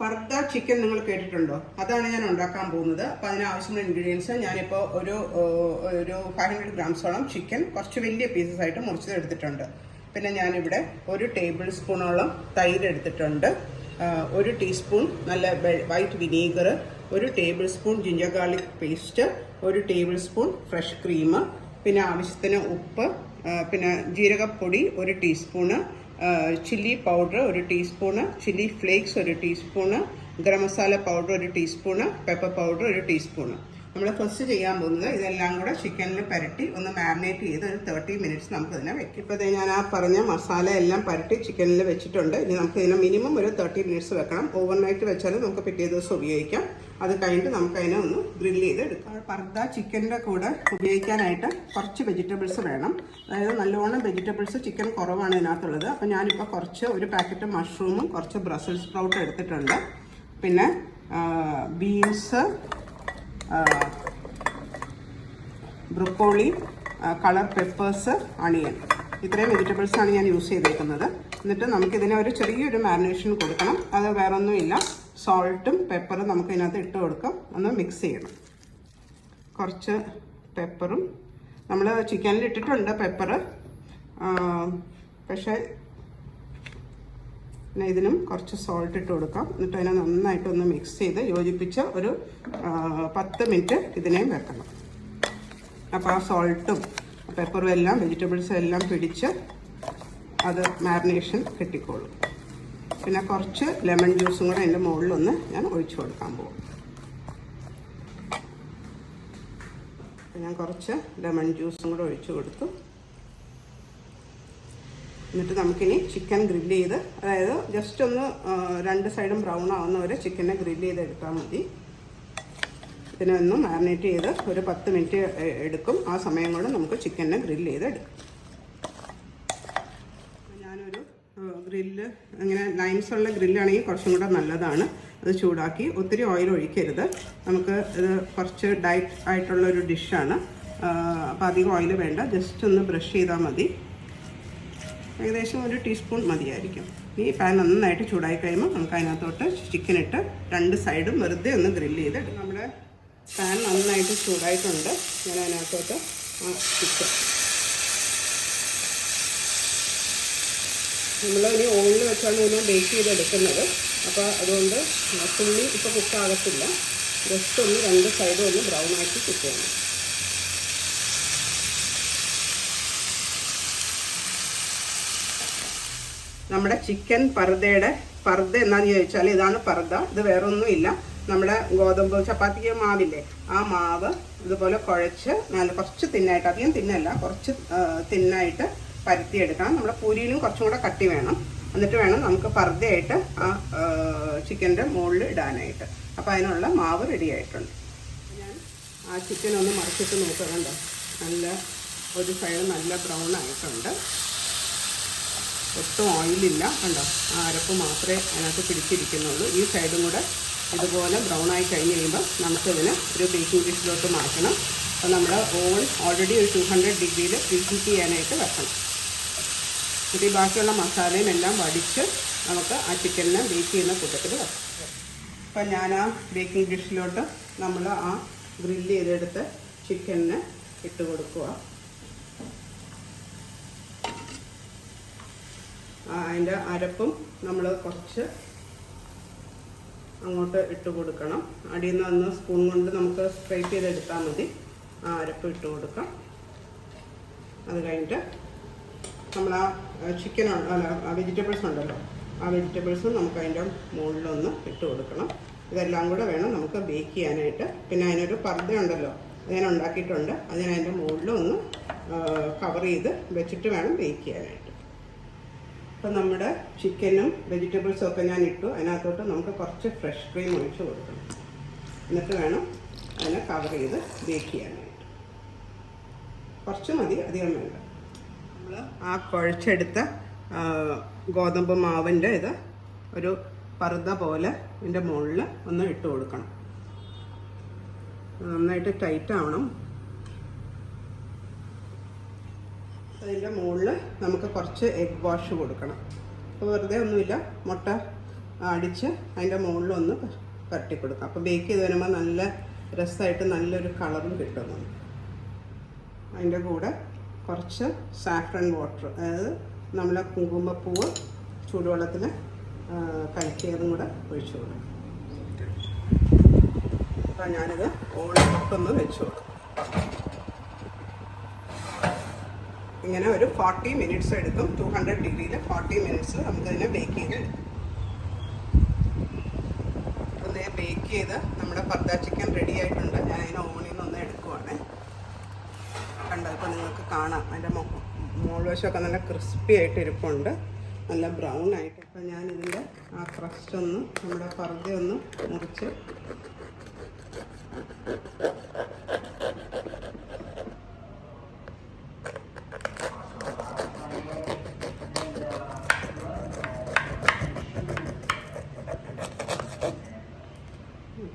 Pardha chicken നിങ്ങൾ കേട്ടിട്ടുണ്ടോ? അതാണ് ഞാൻ ഉണ്ടാക്കാൻ പോകുന്നത്. അപ്പോൾ അതിന് ആവശ്യമുള്ള ഇൻഗ്രീഡിയൻസ് ഞാനിപ്പോൾ ഒരു 500 ഗ്രാംസോളം ചിക്കൻ കുറച്ച് വലിയ പീസസ് ആയിട്ട് മുറിച്ചത് എടുത്തിട്ടുണ്ട്. പിന്നെ ഞാനിവിടെ 1 ടേബിൾ സ്പൂണോളം തൈര് എടുത്തിട്ടുണ്ട്, 1 ടീസ്പൂൺ നല്ല white vinegar, 1 table spoon ginger garlic paste, 1 table spoon fresh cream, പിന്നെ ആവശ്യത്തിന് ഉപ്പ്, പിന്നെ ജീരകപ്പൊടി 1 teaspoon, chilli powder 1 teaspoon, chilli flakes 1 teaspoon, garam masala powder 1 teaspoon, pepper powder 1 teaspoon. നമ്മൾ ഫസ്റ്റ് ചെയ്യാൻ പോകുന്നത് ഇതെല്ലാം കൂടെ ചിക്കനിൽ പുരട്ടി ഒന്ന് മാരിനേറ്റ് ചെയ്ത് ഒരു 30 മിനിറ്റ്സ് നമുക്കിതിനെ വെക്കും. ഇപ്പോൾ ഞാൻ ആ പറഞ്ഞ മസാല എല്ലാം പുരട്ടി ചിക്കനിൽ വെച്ചിട്ടുണ്ട്. ഇനി നമുക്ക് ഇതിനെ മിനിമം ഒരു 30 മിനിറ്റ്സ് വെക്കണം. ഓവർനൈറ്റ് വെച്ചാൽ നമുക്ക് പിറ്റേ ദിവസം ഉപയോഗിക്കാം. അത് കഴിഞ്ഞിട്ട് നമുക്ക് അതിനെ ഒന്ന് ഗ്രില്ല് ചെയ്ത് എടുക്കാം. പർദ്ദ ചിക്കൻ്റെ കൂടെ ഉപയോഗിക്കാനായിട്ട് കുറച്ച് വെജിറ്റബിൾസ് വേണം. അതായത് നല്ലോണം വെജിറ്റബിൾസ് ചിക്കൻ കുറവാണ് ഇതിനകത്തുള്ളത്. അപ്പോൾ ഞാനിപ്പോൾ ഒരു പാക്കറ്റ് മഷ്റൂമും കുറച്ച് ബ്രസൽസ് സ്പ്രൗട്ട് എടുത്തിട്ടുണ്ട്. പിന്നെ beans, broccoli, colour peppers, onion, ഇത്രയും വെജിറ്റബിൾസാണ് ഞാൻ യൂസ് ചെയ്തേക്കുന്നത്. എന്നിട്ട് നമുക്കിതിനെ ഒരു ചെറിയൊരു മാരിനേഷൻ കൊടുക്കണം. അത് വേറൊന്നുമില്ല, സോൾട്ടും പെപ്പറും നമുക്കിതിനകത്ത് ഇട്ട് കൊടുക്കാം. ഒന്ന് മിക്സ് ചെയ്യണം. കുറച്ച് പെപ്പറും നമ്മൾ ചിക്കനിൽ ഇട്ടിട്ടുണ്ട് പെപ്പർ, പക്ഷേ പിന്നെ ഇതിനും കുറച്ച് സോൾട്ട് ഇട്ട് കൊടുക്കാം. എന്നിട്ട് അതിനെ നന്നായിട്ടൊന്ന് മിക്സ് ചെയ്ത് യോജിപ്പിച്ച് ഒരു 10 മിനിറ്റ് ഇതിനെയും വെക്കണം. അപ്പോൾ ആ സോൾട്ടും പെപ്പറും എല്ലാം വെജിറ്റബിൾസും എല്ലാം പിടിച്ച് അത് മാരിനേഷൻ കിട്ടിക്കോളും. പിന്നെ കുറച്ച് ലെമൺ ജ്യൂസും കൂടെ അതിൻ്റെ മുകളിലൊന്ന് ഞാൻ ഒഴിച്ചു കൊടുക്കാൻ പോകും. ഞാൻ കുറച്ച് ലെമൺ ജ്യൂസും കൂടെ ഒഴിച്ചു കൊടുത്തു. എന്നിട്ട് നമുക്കിനി ചിക്കൻ ഗ്രില്ല് ചെയ്ത്, അതായത് ജസ്റ്റ് ഒന്ന് 2 സൈഡും ബ്രൗൺ ആവുന്ന വരെ ചിക്കനെ ഗ്രില്ല് ചെയ്ത് എടുത്താൽ മതി. ഇതിനൊന്ന് മാരിനേറ്റ് ചെയ്ത് ഒരു 10 മിനിറ്റ് എടുക്കും. ആ സമയം കൊണ്ട് നമുക്ക് ചിക്കനെ ഗ്രില്ല് ചെയ്ത് എടുക്കാം. ഞാനൊരു ഗ്രില്ല് ഇങ്ങനെ ലൈൻസുള്ള ഗ്രില്ലാണെങ്കിൽ കുറച്ചും കൂടെ നല്ലതാണ്. അത് ചൂടാക്കി, ഒത്തിരി ഓയിൽ ഒഴിക്കരുത്. നമുക്ക് ഇത് കുറച്ച് ഡയറ്റ് ആയിട്ടുള്ളൊരു ഡിഷാണ്. അപ്പോൾ അധികം ഓയിൽ വേണ്ട, ജസ്റ്റ് ഒന്ന് ബ്രഷ് ചെയ്താൽ മതി. ഏകദേശം 1 ടീസ്പൂൺ മതിയായിരിക്കും. ഈ പാൻ നന്നായിട്ട് ചൂടായി കഴിയുമ്പോൾ നമുക്ക് അതിനകത്തോട്ട് ചിക്കൻ ഇട്ട് 2 സൈഡും വെറുതെ ഒന്ന് ഗ്രില്ല് ചെയ്ത്. നമ്മുടെ പാൻ നന്നായിട്ട് ചൂടായിട്ടുണ്ട്. ഞാൻ അതിനകത്തോട്ട് ചിക്കൻ നമ്മൾ ഇനി ഓയിലിൽ വെച്ചാണ് ഇതിനെ ബേക്ക് ചെയ്തെടുക്കുന്നത്. അപ്പോൾ അതുകൊണ്ട് ഫുള്ളി ഇപ്പോൾ കുക്കാകത്തില്ല. ജസ്റ്റ് ഒന്ന് 2 സൈഡും ഒന്ന് ബ്രൗൺ ആക്കി കുക്ക് ചെയ്യണം. നമ്മുടെ ചിക്കൻ പർദ്ദ എന്നാന്ന് ചോദിച്ചാൽ ഇതാണ് പർദ്ദ. ഇത് വേറൊന്നുമില്ല, നമ്മുടെ ഗോതമ്പ് ചപ്പാത്തിക്ക് മാവില്ലേ, ആ മാവ് ഇതുപോലെ കുഴച്ച് കുറച്ച് തിന്നായിട്ട്, അധികം തിന്നല്ല, കുറച്ച് തിന്നായിട്ട് പരത്തിയെടുക്കണം. നമ്മുടെ പൂരിയിലും കുറച്ചും കൂടെ കട്ടി വേണം. എന്നിട്ട് വേണം നമുക്ക് പർദ്ദയായിട്ട് ആ ചിക്കൻ്റെ മുകളിൽ ഇടാനായിട്ട്. അപ്പോൾ അതിനുള്ള മാവ് റെഡി ആയിട്ടുണ്ട്. ഞാൻ ആ ചിക്കൻ ഒന്ന് മറിച്ചിട്ട് നോക്കുന്നുണ്ട്. നല്ല ഒരു സൈഡ് നല്ല ബ്രൗൺ ആയിട്ടുണ്ട്. ഒട്ടും ഓയിലില്ല, കണ്ടോ, ആ അരപ്പ് മാത്രമേ അതിനകത്ത് പിടിച്ചിരിക്കുന്നുള്ളൂ. ഈ സൈഡും കൂടെ ഇതുപോലെ ബ്രൗൺ ആയി കഴിഞ്ഞ് കഴിയുമ്പോൾ നമുക്കിതിന് ഒരു ബേക്കിംഗ് ഡിഷിലോട്ട് മാറ്റണം. അപ്പോൾ നമ്മൾ ഓവൻ ഓൾറെഡി ഒരു 200 ഡിഗ്രിയിൽ പ്രീഹീറ്റ് ചെയ്യാനായിട്ട് വെക്കണം. എന്നിട്ട് ഈ ബാക്കിയുള്ള മസാലയും എല്ലാം വടിച്ച് നമുക്ക് ആ ചിക്കനിനെ ബേക്ക് ചെയ്യുന്ന കൂട്ടത്തിൽ വെക്കാം. അപ്പം ഞാൻ ആ ബേക്കിംഗ് ഡിഷിലോട്ട് നമ്മൾ ആ ഗ്രില്ല് ചെയ്തെടുത്ത് ചിക്കനിന് ഇട്ട് കൊടുക്കുക. അതിൻ്റെ അരപ്പും നമ്മൾ കുറച്ച് അങ്ങോട്ട് ഇട്ട് കൊടുക്കണം. അടിയിൽ നിന്ന് ഒന്ന് സ്പൂൺ കൊണ്ട് നമുക്ക് സ്ട്രൈറ്റ് ചെയ്തെടുത്താൽ മതി. ആ അരപ്പ് ഇട്ട് കൊടുക്കാം. അത് കഴിഞ്ഞിട്ട് നമ്മൾ ആ ചിക്കൻ വെജിറ്റബിൾസ് ഉണ്ടല്ലോ, ആ വെജിറ്റബിൾസും നമുക്ക് അതിൻ്റെ മുകളിലൊന്ന് ഇട്ട് കൊടുക്കണം. ഇതെല്ലാം കൂടെ വേണം നമുക്ക് ബേക്ക് ചെയ്യാനായിട്ട്. പിന്നെ അതിനൊരു പർദ്ദ ഉണ്ടല്ലോ, അങ്ങനെ ഉണ്ടാക്കിയിട്ടുണ്ട്. അതിൻ്റെ മുകളിലൊന്ന് കവർ ചെയ്ത് വെച്ചിട്ട് വേണം ബേക്ക് ചെയ്യാനായിട്ട്. അപ്പോൾ നമ്മുടെ ചിക്കനും വെജിറ്റബിൾസും ഒക്കെ ഞാൻ ഇട്ടു. അതിനകത്തോട്ട് നമുക്ക് കുറച്ച് ഫ്രഷ് ക്രീം ഒഴിച്ച് കൊടുക്കണം. എന്നിട്ട് വേണം അതിനെ കവർ ചെയ്ത് ബേക്ക് ചെയ്യാനായിട്ട്. കുറച്ച് മതി, അധികം വേണ്ട. നമ്മൾ ആ കുഴച്ചെടുത്ത ഗോതമ്പ് മാവിൻ്റെ ഇത് ഒരു പർദ്ദ പോലെ ഇതിൻ്റെ മുകളിൽ ഒന്ന് ഇട്ട് കൊടുക്കണം. നന്നായിട്ട് ടൈറ്റ് ആവണം. അതിൻ്റെ മുകളിൽ നമുക്ക് കുറച്ച് എഗ് വാഷ് കൊടുക്കണം. അപ്പോൾ വെറുതെ ഒന്നുമില്ല, മുട്ട അടിച്ച് അതിൻ്റെ മുകളിലൊന്ന് പരട്ടി കൊടുക്കാം. അപ്പോൾ ബേക്ക് ചെയ്ത് വരുമ്പോൾ നല്ല രസമായിട്ട് നല്ലൊരു കളറും കിട്ടും നമുക്ക്. അതിൻ്റെ കൂടെ കുറച്ച് സാഫ്രൺ വാട്ടർ, അതായത് നമ്മളെ കുങ്കുമപ്പൂവ് ചൂടുവെള്ളത്തിൽ കലക്കിയതും കൂടെ ഒഴിച്ചു കൊടുക്കും. അപ്പോൾ ഞാനിത് ഓളിപ്പൊന്ന് വെച്ച് കൊടുക്കും. ഇങ്ങനെ ഒരു 40 മിനിറ്റ്സ് എടുക്കും. 200 ഡിഗ്രിയിൽ 40 മിനിറ്റ്സ് നമുക്കതിനെ ബേക്ക് ചെയ്ത് എടുക്കും. ഒന്ന് ബേക്ക് ചെയ്ത് നമ്മുടെ പർദ ചിക്കൻ റെഡി ആയിട്ടുണ്ട്. ഞാൻ അതിനെ ഓവനിൽ നിന്ന് ഒന്ന് എടുക്കുവാണ്. കണ്ടോ, ഇപ്പോൾ നിങ്ങൾക്ക് കാണാം അതിൻ്റെ മോൾവശമൊക്കെ നല്ല ക്രിസ്പി ആയിട്ട് ഇരിപ്പുണ്ട്, നല്ല ബ്രൗൺ ആയിട്ട്. അപ്പോൾ ഞാനിതിൻ്റെ ആ ക്രസ്റ്റ് ഒന്ന് നമ്മുടെ പർദ ഒന്ന് മുറിച്ച്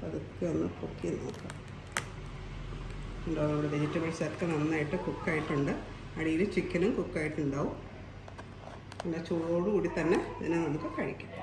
പതുക്കെ ഒന്ന് കുക്ക് ചെയ്ത് നോക്കാം. ഉണ്ടോ, നമ്മുടെ വെജിറ്റബിൾസ് ഒക്കെ നന്നായിട്ട് കുക്കായിട്ടുണ്ട്. അടിയിൽ ചിക്കനും കുക്കായിട്ടുണ്ടാവും. നല്ല ചൂടോടുകൂടി തന്നെ ഇതിനെ നമുക്ക് കഴിക്കാം.